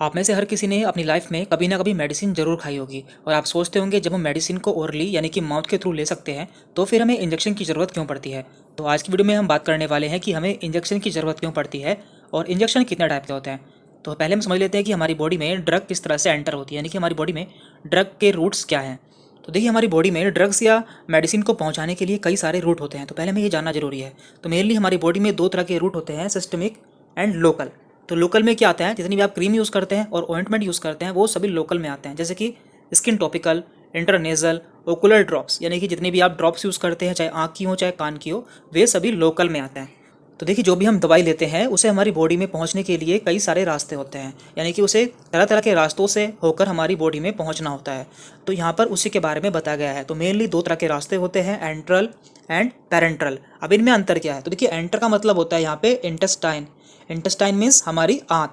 आप में से हर किसी ने अपनी लाइफ में कभी ना कभी मेडिसिन जरूर खाई होगी और आप सोचते होंगे जब हम मेडिसिन को ओरली यानी कि माउथ के थ्रू ले सकते हैं तो फिर हमें इंजेक्शन की ज़रूरत क्यों पड़ती है। तो आज की वीडियो में हम बात करने वाले हैं कि हमें इंजेक्शन की ज़रूरत क्यों पड़ती है और इंजेक्शन कितने टाइप के होते हैं। तो पहले हम समझ लेते हैं कि हमारी बॉडी में ड्रग किस तरह से एंटर होती है, यानी कि हमारी बॉडी में ड्रग के रूट्स क्या हैं। तो देखिए, हमारी बॉडी में ड्रग्स या मेडिसिन को पहुंचाने के लिए कई सारे रूट होते हैं, तो पहले हमें ये जानना जरूरी है। तो मेनली हमारी बॉडी में दो तरह के रूट होते हैं, सिस्टमिक एंड लोकल। तो लोकल में क्या आता है, जितनी भी आप क्रीम यूज़ करते हैं और ऑइंटमेंट यूज़ करते हैं वो सभी लोकल में आते हैं, जैसे कि स्किन टॉपिकल, इंटरनेजल, ओकुलर ड्रॉप्स, यानी कि जितनी भी आप ड्रॉप्स यूज़ करते हैं, चाहे आँख की हो चाहे कान की हो, वे सभी लोकल में आते हैं। तो देखिए, जो भी हम दवाई लेते हैं उसे हमारी बॉडी में पहुंचने के लिए कई सारे रास्ते होते हैं, यानी कि उसे तरह तरह के रास्तों से होकर हमारी बॉडी में पहुंचना होता है। तो यहाँ पर उसी के बारे में बताया गया है। तो मेनली दो तरह के रास्ते होते हैं, एंट्रल एंड पैरेंट्रल। अब इनमें अंतर क्या है, तो देखिए, एंटर का मतलब होता है यहाँ पे इंटेस्टाइन। इंटेस्टाइन मीन्स हमारी आंत,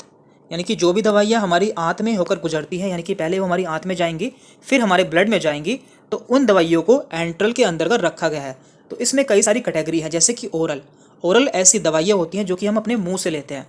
यानी कि जो भी दवाइयाँ हमारी आंत में होकर गुजरती हैं, यानी कि पहले वो हमारी आंत में जाएंगी फिर हमारे ब्लड में जाएंगी, तो उन दवाइयों को एंट्रल के अंतर्गत रखा गया है। तो इसमें कई सारी कैटेगरी है, जैसे कि ओरल। ओरल ऐसी दवाइयाँ होती हैं जो कि हम अपने मुंह से लेते हैं।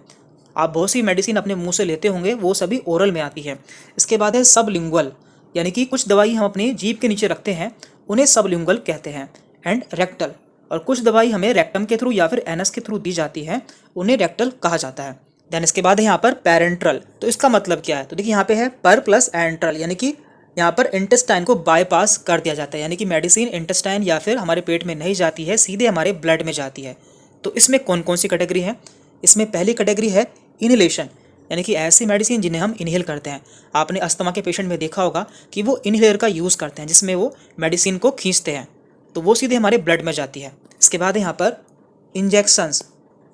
आप बहुत सी मेडिसिन अपने मुंह से लेते होंगे, वो सभी ओरल में आती है। इसके बाद है सबलिंगुअल, यानी कि कुछ दवाई हम अपनी जीभ के नीचे रखते हैं, उन्हें सबलिंगुअल कहते हैं। एंड रेक्टल, और कुछ दवाई हमें रेक्टम के थ्रू या फिर एनस के थ्रू दी जाती है, उन्हें रेक्टल कहा जाता है। देन इसके बाद है यहाँ पर पैरेंट्रल। तो इसका मतलब क्या है, तो देखिए यहाँ पे है पर प्लस एंट्रल, यानी कि यहाँ पर इंटेस्टाइन को बाईपास कर दिया जाता है, यानी कि मेडिसिन इंटेस्टाइन या फिर हमारे पेट में नहीं जाती है, सीधे हमारे ब्लड में जाती है। तो इसमें कौन कौन सी कैटेगरी है, इसमें पहली कैटेगरी है इनहेलेशन, यानी कि ऐसी मेडिसिन जिन्हें हम इनहेल करते हैं। आपने अस्थमा के पेशेंट में देखा होगा कि वो इनहेलर का यूज़ करते हैं, जिसमें वो मेडिसिन को खींचते हैं, तो वो सीधे हमारे ब्लड में जाती है। इसके बाद है यहाँ पर इंजेक्शंस,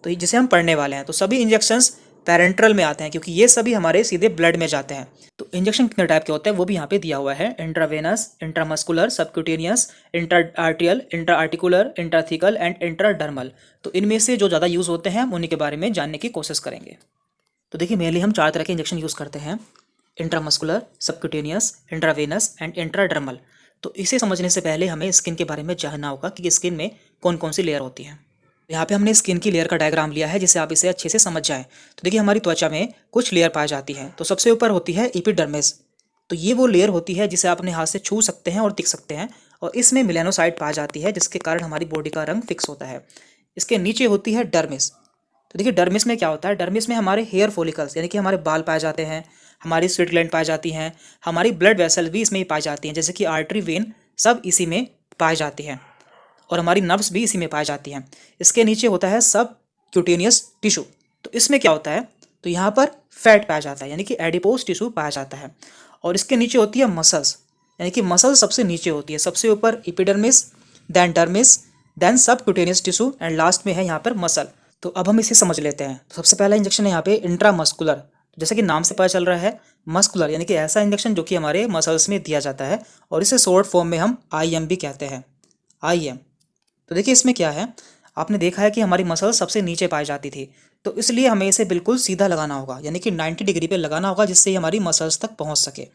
तो जिसे हम पढ़ने वाले हैं। तो सभी इंजेक्शंस पैरेंट्रल में आते हैं, क्योंकि ये सभी हमारे सीधे ब्लड में जाते हैं। तो इंजेक्शन कितने टाइप के होते हैं वो भी यहाँ पे दिया हुआ है, intravenous, intramuscular, subcutaneous, inter आर्टियल, inter articular, intrathecal and intradermal. तो इनमें से जो ज़्यादा यूज़ होते हैं हम उन्हीं के बारे में जानने की कोशिश करेंगे। तो देखिए, मेनली हम चार तरह के इंजेक्शन यूज़ करते हैं, intramuscular, subcutaneous, intravenous and intradermal. तो इसे समझने से पहले हमें स्किन के बारे में जानना होगा कि स्किन में कौन कौन सी लेयर होती हैं। यहाँ पे हमने स्किन की लेयर का डायग्राम लिया है, जिससे आप इसे अच्छे से समझ जाएं। तो देखिए, हमारी त्वचा में कुछ लेयर पाई जाती है। तो सबसे ऊपर होती है एपिडर्मिस। तो ये वो लेयर होती है जिसे आप अपने हाथ से छू सकते हैं और दिख सकते हैं, और इसमें मेलानोसाइट पाई जाती है, जिसके कारण हमारी बॉडी का रंग फिक्स होता है। इसके नीचे होती है डर्मिस। तो देखिए, डर्मिस में क्या होता है, डर्मिस में हमारे हेयर फॉलिकल्स, यानी कि हमारे बाल पाए जाते हैं, हमारी स्वेट ग्लैंड पाई जाती हैं, हमारी ब्लड वेसल भी इसमें ही पाई जाती हैं, जैसे कि आर्टरी, वेन, सब इसी में पाई जाती हैं, और हमारी नर्व्स भी इसी में पाई जाती हैं। इसके नीचे होता है सब क्यूटेनियस टिश्यू। तो इसमें क्या होता है, तो यहाँ पर फैट पाया जाता है, यानी कि एडिपोज टिश्यू पाया जाता है। और इसके नीचे होती है मसल्स, यानी कि मसल सबसे नीचे होती है, सबसे ऊपर एपिडर्मिस, देन डर्मिस, देन सब क्यूटेनियस टिश्यू एंड लास्ट में है यहाँ पर मसल। तो अब हम इसे समझ लेते हैं। तो सबसे पहला इंजेक्शन है यहाँ पे इंट्रामस्कुलर, जैसे कि नाम से पता चल रहा है, मस्कुलर, यानी कि ऐसा इंजेक्शन जो कि हमारे मसल्स में दिया जाता है, और इसे शॉर्ट फॉर्म में हम IM भी कहते हैं, IM। तो देखिए, इसमें क्या है, आपने देखा है कि हमारी मसल सबसे नीचे पाई जाती थी, तो इसलिए हमें इसे बिल्कुल सीधा लगाना होगा, यानी कि 90 डिग्री पे लगाना होगा, जिससे हमारी मसल्स तक पहुंच सके।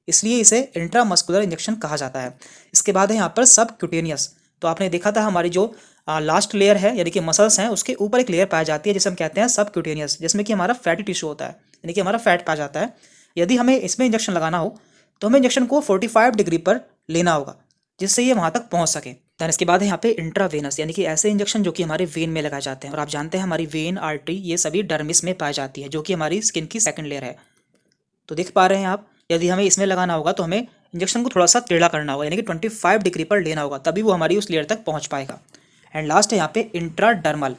इसलिए इसे इंट्रामस्कुलर इंजेक्शन कहा जाता है। इसके बाद है यहाँ पर सब क्यूटेनियस। तो आपने देखा था हमारी जो लास्ट लेयर है, यानी कि मसल्स हैं, उसके ऊपर एक लेयर पाई जाती है जिसे हम कहते हैं सब क्यूटेनियस, जिसमें कि हमारा फैटी टिश्यू होता है, यानी कि हमारा फैट पाया जाता है। यदि हमें इसमें इंजेक्शन लगाना हो तो हमें इंजेक्शन को 45 डिग्री पर लेना होगा, जिससे ये वहाँ तक पहुँच सके। दैन इसके बाद है यहाँ पे इंट्रावेनस, यानी कि ऐसे इंजेक्शन जो कि हमारे वेन में लगाए जाते हैं। और आप जानते हैं हमारी वेन, आर्टरी, ये सभी डर्मिस में पाई जाती है, जो कि हमारी स्किन की सेकंड लेयर है। तो देख पा रहे हैं आप, यदि हमें इसमें लगाना होगा तो हमें इंजेक्शन को थोड़ा सा टेढ़ा करना होगा, यानी कि 25 डिग्री पर लेना होगा, तभी वो हमारी उस लेयर तक पहुँच पाएगा। एंड लास्ट है यहाँ पे इंट्राडर्मल।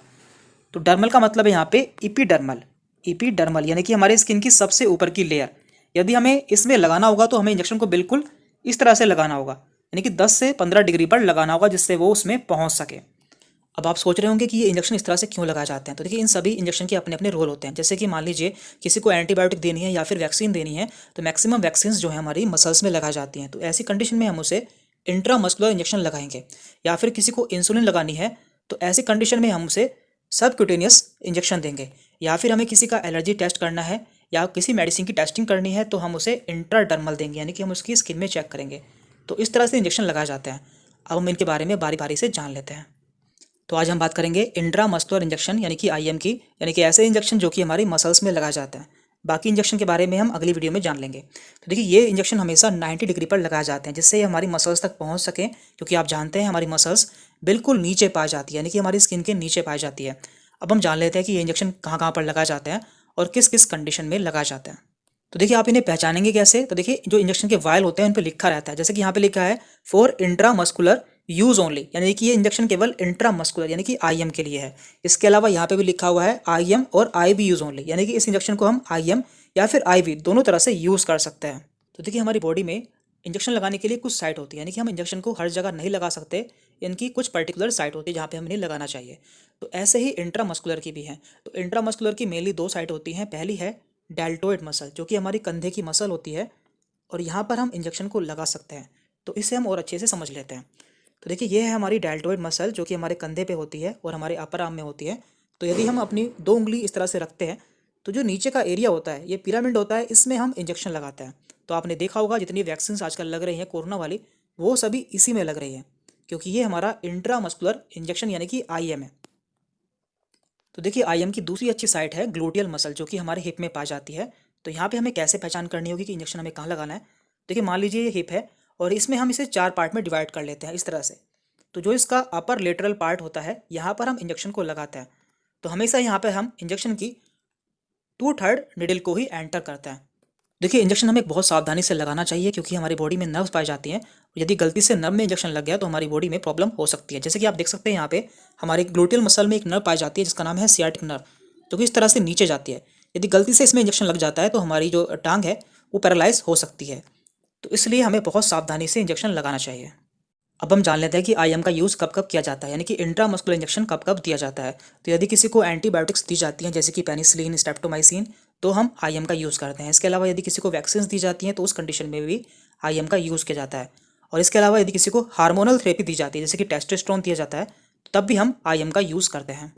तो डर्मल का मतलब है यहाँ पे इपीडर्मल। इपीडर्मल यानी कि हमारे स्किन की सबसे ऊपर की लेयर। यदि हमें इसमें लगाना होगा तो हमें इंजेक्शन को बिल्कुल इस तरह से लगाना होगा, यानी कि 10 से 15 डिग्री पर लगाना होगा, जिससे वो उसमें पहुंच सके। अब आप सोच रहे होंगे कि ये इंजेक्शन इस तरह से क्यों लगाए जाते हैं। तो देखिए, इन सभी इंजेक्शन के अपने अपने रोल होते हैं। जैसे कि मान लीजिए किसी को एंटीबायोटिक देनी है या फिर वैक्सीन देनी है, तो मैक्सिमम वैक्सीन जो है हमारी मसल्स में लगाई जाती हैं। तो ऐसी कंडीशन में हम उसे इंट्रामस्कुलर इंजेक्शन लगाएंगे। या फिर किसी को इंसुलिन लगानी है, तो ऐसी कंडीशन में हम उसे सबक्यूटेनियस इंजेक्शन देंगे। या फिर हमें किसी का एलर्जी टेस्ट करना है या किसी मेडिसिन की टेस्टिंग करनी है, तो हम उसे इंट्राडर्मल देंगे, यानी कि हम उसकी स्किन में चेक करेंगे। तो इस तरह से इंजेक्शन लगाए जाते हैं। अब हम इनके बारे में बारी बारी से जान लेते हैं। तो आज हम बात करेंगे इंट्रामस्कुलर इंजेक्शन, यानी कि IM की, यानी कि ऐसे इंजेक्शन जो कि हमारी मसल्स में लगाए जाते हैं। बाकी इंजेक्शन के बारे में हम अगली वीडियो में जान लेंगे। तो देखिए ये इंजेक्शन हमेशा 90 डिग्री पर लगाए जाते हैं, जिससे ये हमारी मसल्स तक पहुंच सकें, क्योंकि आप जानते हैं हमारी मसल्स बिल्कुल नीचे पाई जाती है, यानी कि हमारी स्किन के नीचे पाई जाती है। अब हम जान लेते हैं कि ये इंजेक्शन कहाँ कहाँ पर लगाए जाते हैं और किस किस कंडीशन में लगाए जाते हैं। तो देखिए आप इन्हें पहचानेंगे कैसे? तो देखिए जो इंजेक्शन के वायल होते हैं उन पर लिखा रहता है, जैसे कि यहाँ पे लिखा है फॉर इंट्रामस्कुलर यूज ओनली, यानी कि ये इंजेक्शन केवल इंट्रामस्कुलर यानी कि आईएम के लिए है। इसके अलावा यहाँ पे भी लिखा हुआ है आईएम और आईवी यूज ओनली, यानी कि इस इंजेक्शन को हम आईएम या फिर आईवी दोनों तरह से यूज़ कर सकते हैं। तो देखिए हमारी बॉडी में इंजेक्शन लगाने के लिए कुछ साइट होती है, यानी कि हम इंजेक्शन को हर जगह नहीं लगा सकते, इनकी कुछ पर्टिकुलर साइट होती है जहाँ पे हमें लगाना चाहिए। तो ऐसे ही इंट्रामस्कुलर की भी है। तो इंट्रामस्कुलर की मेनली दो साइट होती हैं। पहली है डेल्टोइड मसल, जो कि हमारी कंधे की मसल होती है, और यहाँ पर हम इंजेक्शन को लगा सकते हैं। तो इसे हम और अच्छे से समझ लेते हैं। तो देखिए ये है हमारी डेल्टोइड मसल, जो कि हमारे कंधे पे होती है और हमारे अपर आर्म में होती है। तो यदि हम अपनी दो उंगली इस तरह से रखते हैं, तो जो नीचे का एरिया होता है, ये पिरामिड होता है, इसमें हम इंजेक्शन लगाते हैं। तो आपने देखा होगा जितनी वैक्सीन आजकल लग रही हैं कोरोना वाली, वो सभी इसी में लग रही हैं, क्योंकि ये हमारा इंट्रामस्कुलर इंजेक्शन यानी कि आईएम है। तो देखिए आईएम की दूसरी अच्छी साइट है ग्लूटियल मसल, जो कि हमारे हिप में पाई जाती है। तो यहाँ पे हमें कैसे पहचान करनी होगी कि इंजेक्शन हमें कहाँ लगाना है? देखिए मान लीजिए ये हिप है और इसमें हम इसे 4 पार्ट में डिवाइड कर लेते हैं इस तरह से। तो जो इसका अपर लेटरल पार्ट होता है, यहाँ पर हम इंजेक्शन को लगाते हैं। तो हमेशा यहाँ पर हम इंजेक्शन की 2/3 निडल को ही एंटर करते हैं। देखिए इंजेक्शन हमें बहुत सावधानी से लगाना चाहिए, क्योंकि हमारी बॉडी में नर्व्स पाई जाती हैं। यदि गलती से नर्व में इंजेक्शन लग गया तो हमारी बॉडी में प्रॉब्लम हो सकती है। जैसे कि आप देख सकते हैं यहाँ पे हमारे ग्लूटियल मसल में एक नर्व पाई जाती है जिसका नाम है सियाटिक नर्व, जो कि इस तरह से नीचे जाती है। यदि गलती से इसमें इंजेक्शन लग जाता है तो हमारी जो टांग है वो पैरालाइज हो सकती है। तो इसलिए हमें बहुत सावधानी से इंजेक्शन लगाना चाहिए। अब हम जान लेते हैं कि आईएम का यूज़ कब कब किया जाता है, यानी कि इंट्रामस्कुलर इंजेक्शन कब कब दिया जाता है। तो यदि किसी को एंटीबायोटिक्स दी जाती हैं, जैसे कि पेनिसिलिन, स्ट्रेप्टोमाइसिन, तो हम आईएम का यूज़ करते हैं। इसके अलावा यदि किसी को वैक्सीन दी जाती हैं तो उस कंडीशन में भी आईएम का यूज़ किया जाता है। और इसके अलावा यदि किसी को हार्मोनल थेरेपी दी जाती है, जैसे कि टेस्टोस्टेरोन दिया जाता है, तब भी हम आईएम का यूज़ करते हैं।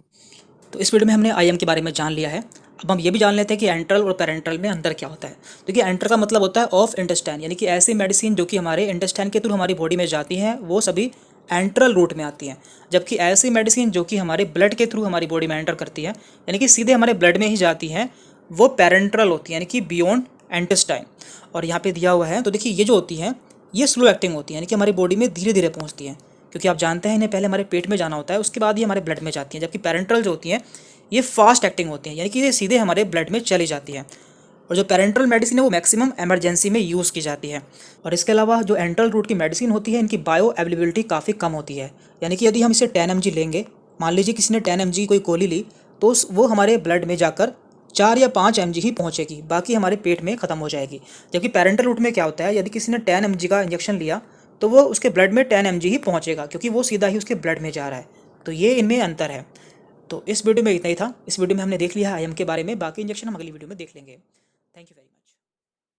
तो इस वीडियो में हमने आईएम के बारे में जान लिया है। अब हम ये भी जान लेते हैं कि एंट्रल और पेरेंट्रल में अंतर क्या होता है। देखिए एंट्रल का मतलब होता है ऑफ इंटेस्टाइन, यानी कि ऐसी मेडिसिन जो कि हमारे इंटेस्टाइन के थ्रू हमारी बॉडी में जाती हैं, वो सभी एंट्रल रूट में आती हैं। जबकि ऐसी मेडिसिन जो कि हमारे ब्लड के थ्रू हमारी बॉडी में एंटर करती है, यानी कि सीधे हमारे ब्लड में ही जाती हैं, वो पेरेंट्रल होती है, यानी कि बियॉन्ड इंटेस्टाइन। और यहाँ पे दिया हुआ है, तो देखिए ये जो होती हैं ये स्लो एक्टिंग होती है, यानी कि हमारी बॉडी में धीरे धीरे पहुँचती हैं, क्योंकि आप जानते हैं इन्हें पहले हमारे पेट में जाना होता है, उसके बाद ही हमारे ब्लड में जाती हैं। जबकि पेरेंट्रल जो होती हैं ये फास्ट एक्टिंग होती हैं, यानी कि ये सीधे हमारे ब्लड में चली जाती है। और जो पेरेंट्रल मेडिसिन है वो मैक्सिमम इमरजेंसी में यूज़ की जाती है। और इसके अलावा जो एंट्रल रूट की मेडिसिन होती है, इनकी बायो अवेलेबिलिटी काफ़ी कम होती है, यानी कि यदि हम इसे 10 mg लेंगे, मान लीजिए किसी ने 10 mg कोई गोली ली, तो वो हमारे ब्लड में जाकर 4 या 5 mg ही पहुँचेगी, बाकी हमारे पेट में ख़त्म हो जाएगी। जबकि पेरेंट्रल रूट में क्या होता है, यदि किसी ने 10 mg का इंजेक्शन लिया तो वो उसके ब्लड में 10 mg ही पहुँचेगा, क्योंकि वो सीधा ही उसके ब्लड में जा रहा है। तो ये इनमें अंतर है। तो इस वीडियो में इतना ही था। इस वीडियो में हमने देख लिया आईएम के बारे में, बाकी इंजेक्शन हम अगली वीडियो में देख लेंगे। Thank you very much.